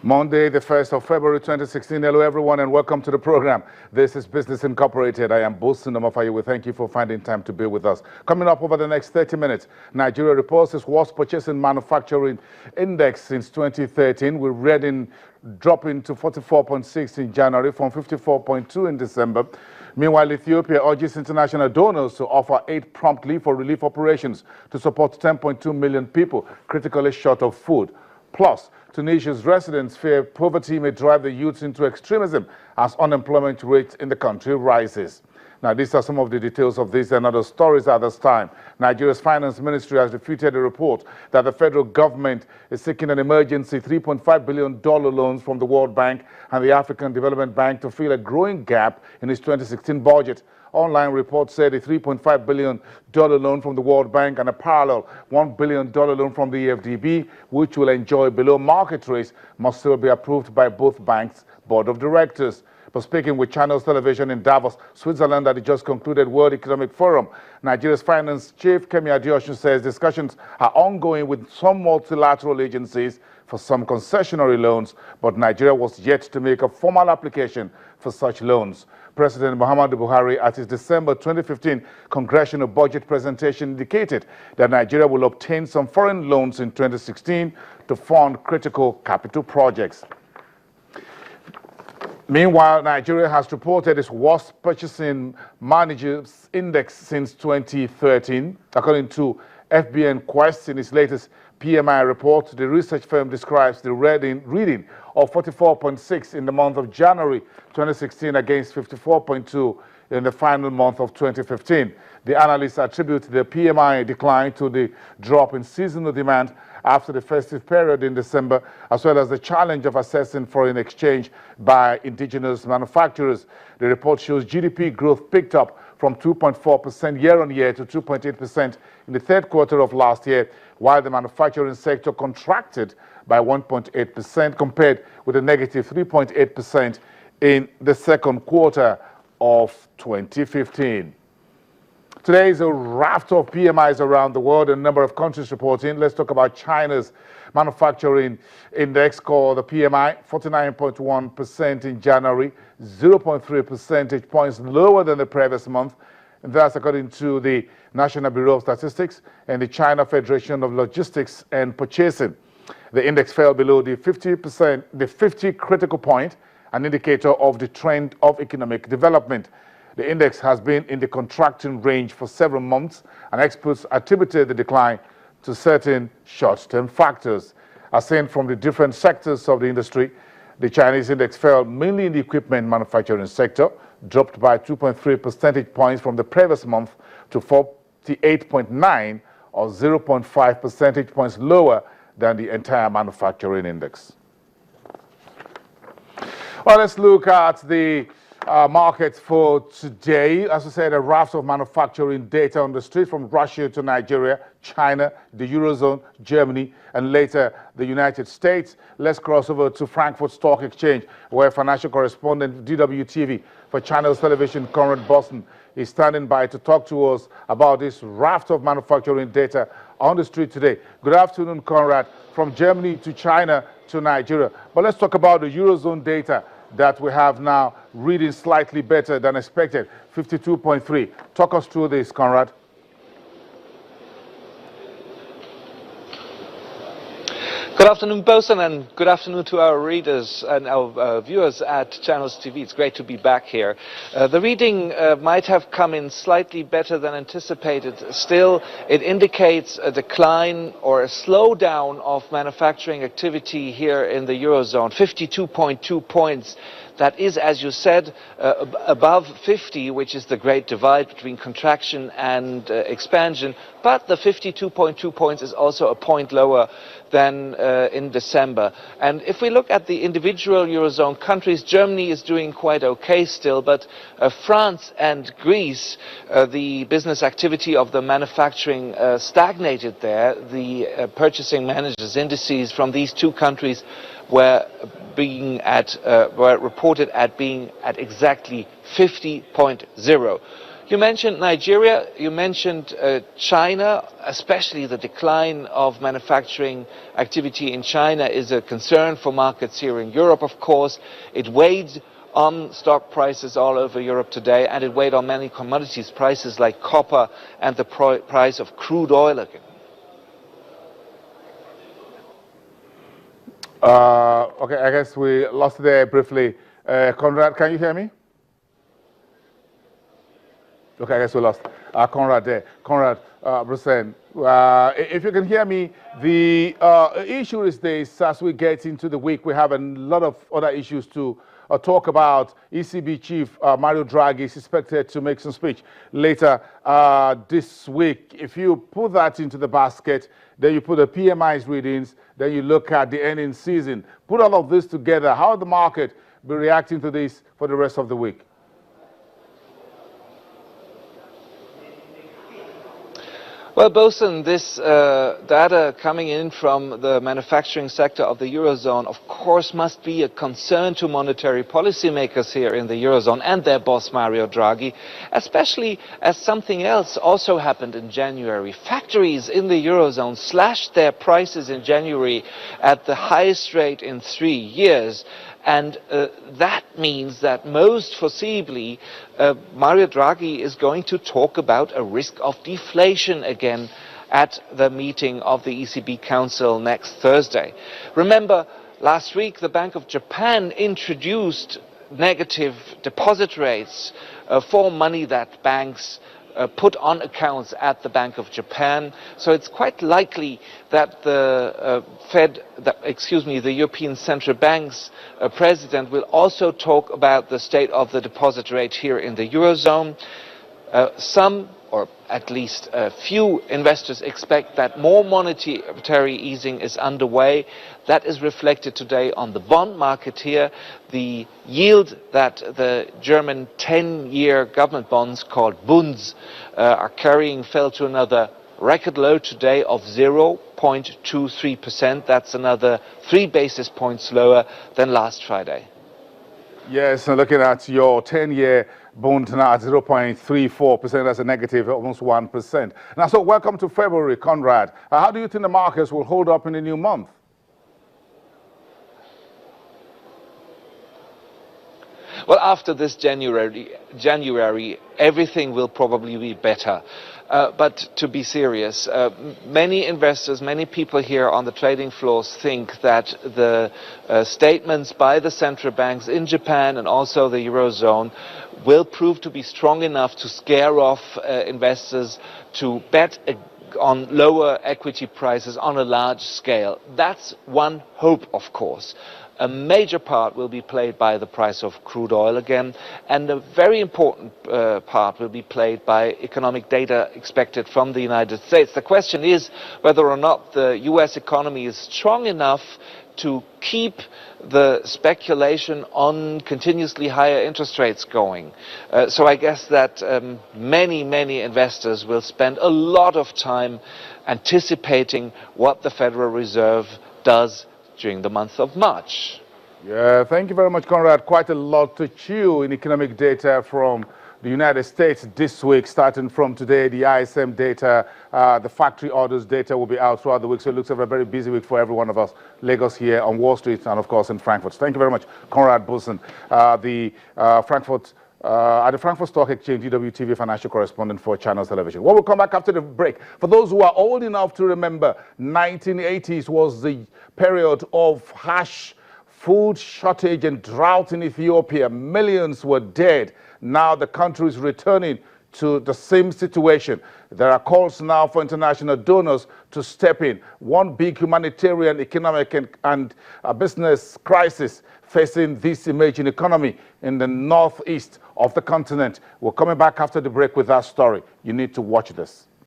Monday, the 1st of February 2016. Hello, everyone, and welcome to the program. This is Business Incorporated. I am Bosun Omofaye. We thank you for finding time to be with us. Coming up over the next 30 minutes, Nigeria reports its worst purchasing manufacturing index since 2013. We read in dropping to 44.6 in January from 54.2 in December. Meanwhile, Ethiopia urges international donors to offer aid promptly for relief operations to support 10.2 million people critically short of food. Plus, Tunisia's residents fear poverty may drive the youth into extremism as unemployment rate in the country rises. Now, these are some of the details of this and other stories at this time. Nigeria's finance ministry has refuted a report that the federal government is seeking an emergency $3.5 billion loans from the World Bank and the African Development Bank to fill a growing gap in its 2016 budget. Online reports said a $3.5 billion loan from the World Bank and a parallel $1 billion loan from the EFDB, which will enjoy below market rates, must still be approved by both banks' board of directors. But speaking with Channels Television in Davos, Switzerland, at the just concluded World Economic Forum, Nigeria's finance chief, Kemi Adeosun, says discussions are ongoing with some multilateral agencies for some concessionary loans, but Nigeria was yet to make a formal application for such loans. President Muhammadu Buhari, at his December 2015 congressional budget presentation, indicated that Nigeria will obtain some foreign loans in 2016 to fund critical capital projects. Meanwhile, Nigeria has reported its worst purchasing managers index since 2013. According to FBN Quest, in its latest PMI report, the research firm describes the reading of 44.6 in the month of January 2016 against 54.2 in the final month of 2015. The analysts attribute the PMI decline to the drop in seasonal demand after the festive period in December, as well as the challenge of assessing foreign exchange by indigenous manufacturers. The report shows GDP growth picked up from 2.4% year-on-year to 2.8% in the third quarter of last year, while the manufacturing sector contracted by 1.8% compared with a negative 3.8% in the second quarter of 2015. Today is a raft of PMIs around the world, a number of countries reporting. Let's talk about China's manufacturing index, called the PMI, 49.1% in January, 0.3 percentage points lower than the previous month. And that's according to the National Bureau of Statistics and the China Federation of Logistics and Purchasing. The index fell below the 50 critical point, an indicator of the trend of economic development. The index has been in the contracting range for several months, and experts attributed the decline to certain short-term factors. As seen from the different sectors of the industry, the Chinese index fell mainly in the equipment manufacturing sector, dropped by 2.3 percentage points from the previous month to 48.9, or 0.5 percentage points lower than the entire manufacturing index. Well, let's look at the market for today. As I said, a raft of manufacturing data on the street from Russia to Nigeria, China, the Eurozone, Germany, and later the United States. Let's cross over to Frankfurt Stock Exchange, where financial correspondent DWTV for Channels Television, Conrad Boston, is standing by to talk to us about this raft of manufacturing data on the street today. Good afternoon, Conrad, from Germany to China to Nigeria. But let's talk about the Eurozone data that we have now, reading slightly better than expected, 52.3. Talk us through this, Conrad. Good afternoon, Bosun, and good afternoon to our readers and our viewers at Channels TV. It's great to be back here. The reading might have come in slightly better than anticipated. Still, it indicates a decline or a slowdown of manufacturing activity here in the Eurozone, 52.2 points. That is, as you said, above 50, which is the great divide between contraction and expansion. But the 52.2 points is also a point lower than in December. And if we look at the individual Eurozone countries, Germany is doing quite okay still, but France and Greece, the business activity of the manufacturing stagnated there. The purchasing managers' indices from these two countries were reported at being at exactly 50.0. You mentioned Nigeria, you mentioned China, especially the decline of manufacturing activity in China is a concern for markets here in Europe, of course. It weighed on stock prices all over Europe today, and it weighed on many commodities prices like copper and the price of crude oil again. Okay, I guess we lost there briefly. Conrad, can you hear me? Okay, I guess we lost Conrad there. Conrad, Brusen, if you can hear me, the issue is this: as we get into the week, we have a lot of other issues to talk about. ECB chief Mario Draghi is expected to make some speech later this week. If you put that into the basket, then you put the PMI's readings, then you look at the earnings season. Put all of this together. How will the market be reacting to this for the rest of the week? Well, Bosun, this data coming in from the manufacturing sector of the Eurozone, of course, must be a concern to monetary policymakers here in the Eurozone and their boss, Mario Draghi, especially as something else also happened in January. Factories in the Eurozone slashed their prices in January at the highest rate in 3 years. And that means that most foreseeably, Mario Draghi is going to talk about a risk of deflation again at the meeting of the ECB Council next Thursday. Remember, last week the Bank of Japan introduced negative deposit rates for money that banks put on accounts at the Bank of Japan. So it's quite likely that the the European Central Bank's president will also talk about the state of the deposit rate here in the Eurozone. Some, or at least a few investors expect that more monetary easing is underway. That is reflected today on the bond market here. The yield that the German 10-year government bonds called Bunds are carrying fell to another record low today of 0.23%. That's another 3 basis points lower than last Friday. Yes, and looking at your 10-year bond now at 0.34%, that's a negative, almost 1%. Now, so welcome to February, Conrad. How do you think the markets will hold up in the new month? Well, after this January, everything will probably be better. But to be serious, many investors, many people here on the trading floors think that the statements by the central banks in Japan and also the Eurozone will prove to be strong enough to scare off investors to bet on lower equity prices on a large scale. That's one hope, of course. A major part will be played by the price of crude oil again, and a very important part will be played by economic data expected from the United States. The question is whether or not the US economy is strong enough to keep the speculation on continuously higher interest rates going. So I guess that many investors will spend a lot of time anticipating what the Federal Reserve does during the month of March. Yeah, thank you very much, Conrad. Quite a lot to chew in economic data from the United States this week. Starting from today, the ISM data, the factory orders data will be out throughout the week. So it looks like a very busy week for every one of us. Lagos here on Wall Street and, of course, in Frankfurt. Thank you very much, Conrad Bussen, at the Frankfurt Stock Exchange, DWTV financial correspondent for Channels Television. Well, we'll come back after the break. For those who are old enough to remember, 1980s was the period of harsh food shortage and drought in Ethiopia. Millions were dead. Now the country is returning to the same situation. There are calls now for international donors to step in. One big humanitarian, economic and business crisis facing this emerging economy in the northeast of the continent. We're coming back after the break with that story. You need to watch this.